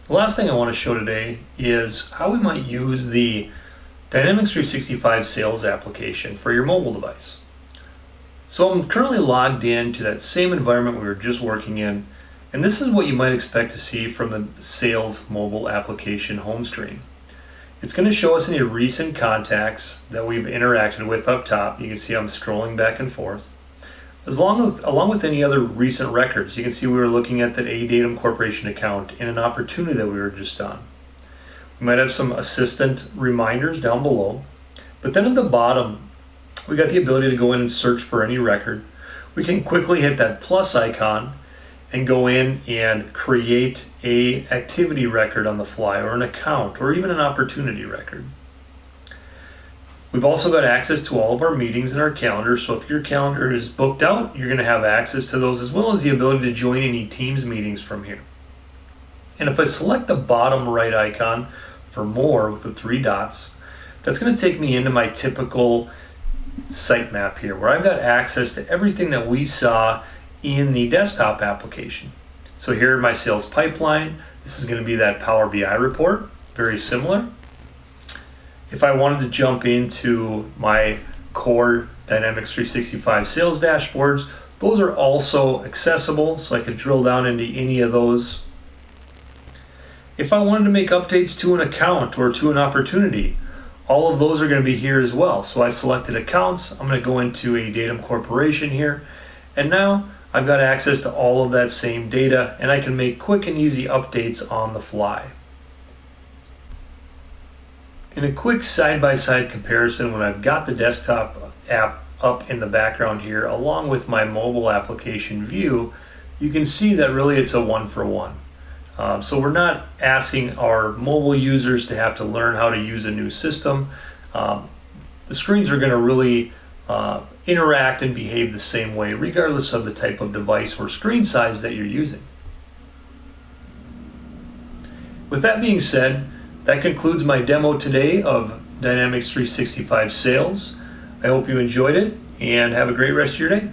The last thing I want to show today is how we might use the Dynamics 365 sales application for your mobile device. So I'm currently logged into that same environment we were just working in, and this is what you might expect to see from the sales mobile application home screen. It's going to show us any recent contacts that we've interacted with up top. You can see I'm scrolling back and forth. Along with any other recent records, you can see we were looking at that A-Datum Corporation account in an opportunity that we were just on. We might have some assistant reminders down below, but then at the bottom, we got the ability to go in and search for any record. We can quickly hit that plus icon and go in and create a activity record on the fly, or an account, or even an opportunity record. We've also got access to all of our meetings in our calendar, so if your calendar is booked out, you're going to have access to those, as well as the ability to join any Teams meetings from here. And if I select the bottom right icon for more with the three dots, that's going to take me into my typical sitemap here, where I've got access to everything that we saw in the desktop application. So here in my sales pipeline, this is going to be that Power BI report, very similar. If I wanted to jump into my core Dynamics 365 sales dashboards, those are also accessible, so I could drill down into any of those. If I wanted to make updates to an account or to an opportunity, all of those are going to be here as well. So I selected accounts. I'm going to go into A-Datum Corporation here, and now I've got access to all of that same data, and I can make quick and easy updates on the fly. In a quick side-by-side comparison, when I've got the desktop app up in the background here, along with my mobile application view, you can see that really it's a one-for-one. So we're not asking our mobile users to have to learn how to use a new system. The screens are going to really interact and behave the same way, regardless of the type of device or screen size that you're using. With that being said, that concludes my demo today of Dynamics 365 Sales. I hope you enjoyed it and have a great rest of your day.